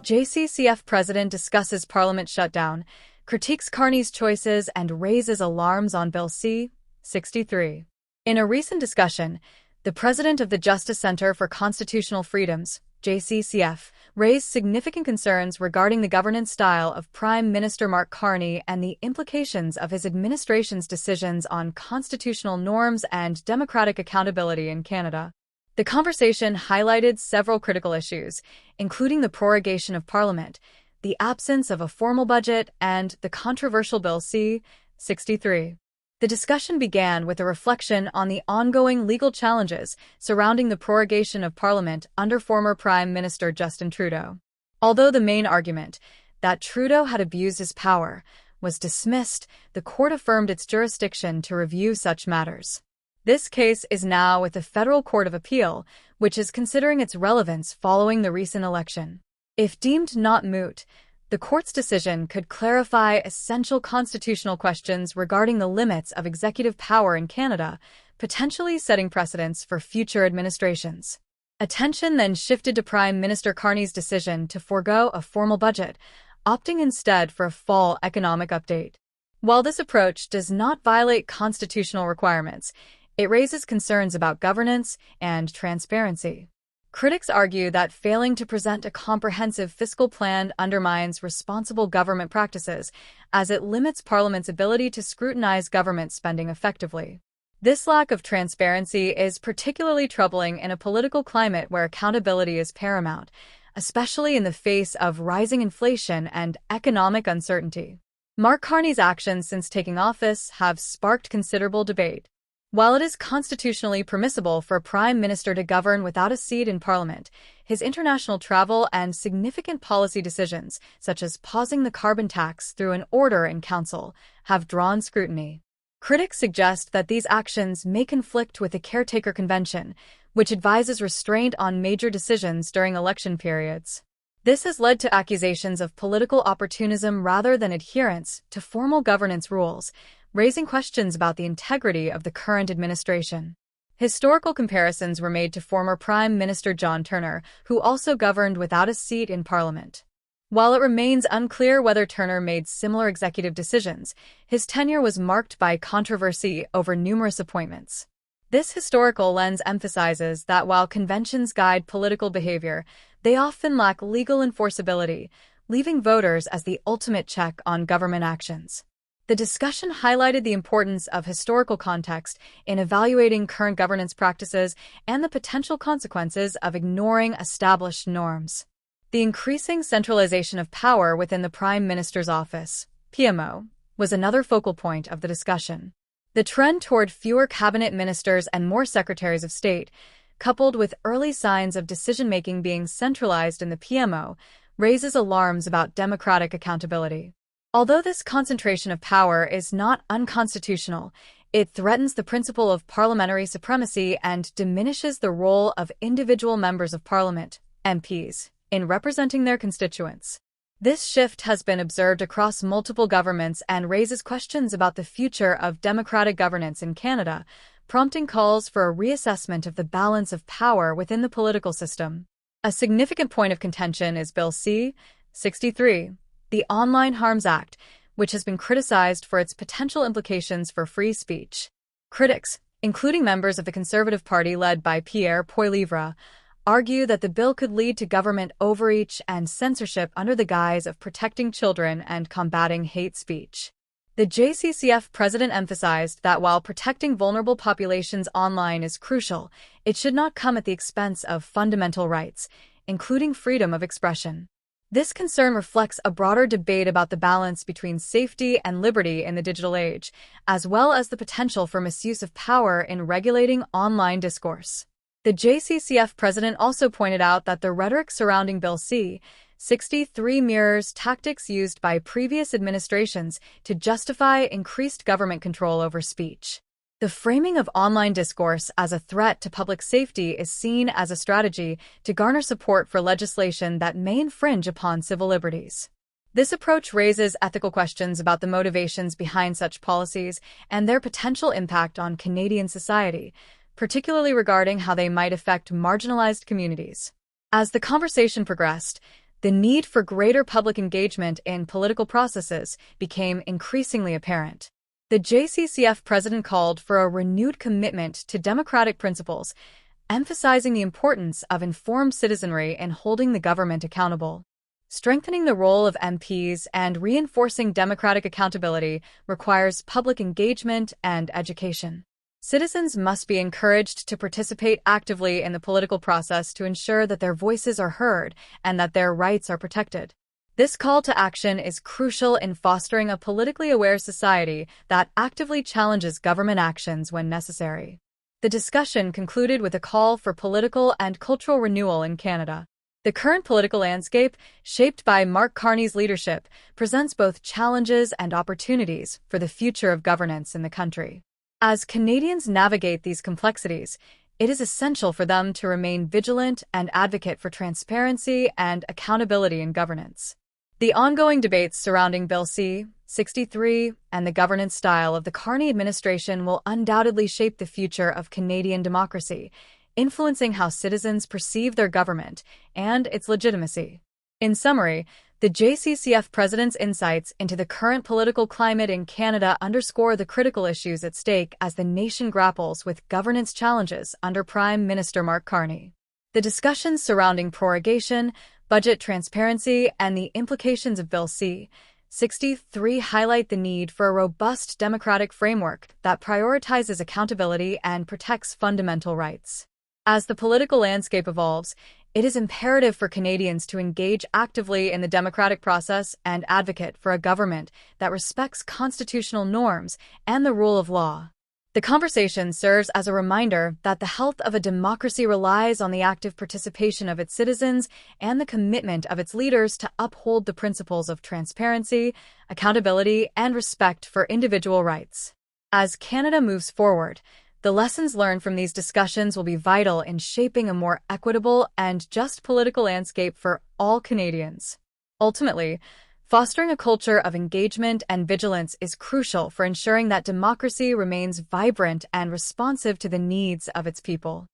JCCF President discusses Parliament shutdown, critiques Carney's choices and raises alarms on Bill C-63. In a recent discussion, the president of the Justice Center for Constitutional Freedoms, JCCF, raised significant concerns regarding the governance style of Prime Minister Mark Carney and the implications of his administration's decisions on constitutional norms and democratic accountability in Canada. The conversation highlighted several critical issues, including the prorogation of Parliament, the absence of a formal budget, and the controversial Bill C-63. The discussion began with a reflection on the ongoing legal challenges surrounding the prorogation of Parliament under former Prime Minister Justin Trudeau. Although the main argument, that Trudeau had abused his power, was dismissed, the court affirmed its jurisdiction to review such matters. This case is now with the Federal Court of Appeal, which is considering its relevance following the recent election. If deemed not moot, the court's decision could clarify essential constitutional questions regarding the limits of executive power in Canada, potentially setting precedents for future administrations. Attention then shifted to Prime Minister Carney's decision to forego a formal budget, opting instead for a fall economic update. While this approach does not violate constitutional requirements, it raises concerns about governance and transparency. Critics argue that failing to present a comprehensive fiscal plan undermines responsible government practices, as it limits Parliament's ability to scrutinize government spending effectively. This lack of transparency is particularly troubling in a political climate where accountability is paramount, especially in the face of rising inflation and economic uncertainty. Mark Carney's actions since taking office have sparked considerable debate. While it is constitutionally permissible for a prime minister to govern without a seat in Parliament, his international travel and significant policy decisions, such as pausing the carbon tax through an order in council, have drawn scrutiny. Critics suggest that these actions may conflict with the Caretaker Convention, which advises restraint on major decisions during election periods. This has led to accusations of political opportunism rather than adherence to formal governance rules, raising questions about the integrity of the current administration. Historical comparisons were made to former Prime Minister John Turner, who also governed without a seat in Parliament. While it remains unclear whether Turner made similar executive decisions, his tenure was marked by controversy over numerous appointments. This historical lens emphasizes that while conventions guide political behavior, they often lack legal enforceability, leaving voters as the ultimate check on government actions. The discussion highlighted the importance of historical context in evaluating current governance practices and the potential consequences of ignoring established norms. The increasing centralization of power within the Prime Minister's office, PMO, was another focal point of the discussion. The trend toward fewer cabinet ministers and more secretaries of state, coupled with early signs of decision-making being centralized in the PMO, raises alarms about democratic accountability. Although this concentration of power is not unconstitutional, it threatens the principle of parliamentary supremacy and diminishes the role of individual members of Parliament, MPs, in representing their constituents. This shift has been observed across multiple governments and raises questions about the future of democratic governance in Canada, prompting calls for a reassessment of the balance of power within the political system. A significant point of contention is Bill C-63, the Online Harms Act, which has been criticized for its potential implications for free speech. Critics, including members of the Conservative Party led by Pierre Poilievre, argue that the bill could lead to government overreach and censorship under the guise of protecting children and combating hate speech. The JCCF president emphasized that while protecting vulnerable populations online is crucial, it should not come at the expense of fundamental rights, including freedom of expression. This concern reflects a broader debate about the balance between safety and liberty in the digital age, as well as the potential for misuse of power in regulating online discourse. The JCCF president also pointed out that the rhetoric surrounding Bill C-63 mirrors tactics used by previous administrations to justify increased government control over speech. The framing of online discourse as a threat to public safety is seen as a strategy to garner support for legislation that may infringe upon civil liberties. This approach raises ethical questions about the motivations behind such policies and their potential impact on Canadian society, particularly regarding how they might affect marginalized communities. As the conversation progressed, the need for greater public engagement in political processes became increasingly apparent. The JCCF President called for a renewed commitment to democratic principles, emphasizing the importance of informed citizenry in holding the government accountable. Strengthening the role of MPs and reinforcing democratic accountability requires public engagement and education. Citizens must be encouraged to participate actively in the political process to ensure that their voices are heard and that their rights are protected. This call to action is crucial in fostering a politically aware society that actively challenges government actions when necessary. The discussion concluded with a call for political and cultural renewal in Canada. The current political landscape, shaped by Mark Carney's leadership, presents both challenges and opportunities for the future of governance in the country. As Canadians navigate these complexities, it is essential for them to remain vigilant and advocate for transparency and accountability in governance. The ongoing debates surrounding Bill C-63 and the governance style of the Carney administration will undoubtedly shape the future of Canadian democracy, influencing how citizens perceive their government and its legitimacy. In summary, the JCCF President's insights into the current political climate in Canada underscore the critical issues at stake as the nation grapples with governance challenges under Prime Minister Mark Carney. The discussions surrounding prorogation, budget transparency, and the implications of Bill C-63 highlight the need for a robust democratic framework that prioritizes accountability and protects fundamental rights. As the political landscape evolves, it is imperative for Canadians to engage actively in the democratic process and advocate for a government that respects constitutional norms and the rule of law. The conversation serves as a reminder that the health of a democracy relies on the active participation of its citizens and the commitment of its leaders to uphold the principles of transparency, accountability, and respect for individual rights. As Canada moves forward, the lessons learned from these discussions will be vital in shaping a more equitable and just political landscape for all Canadians. Ultimately, fostering a culture of engagement and vigilance is crucial for ensuring that democracy remains vibrant and responsive to the needs of its people.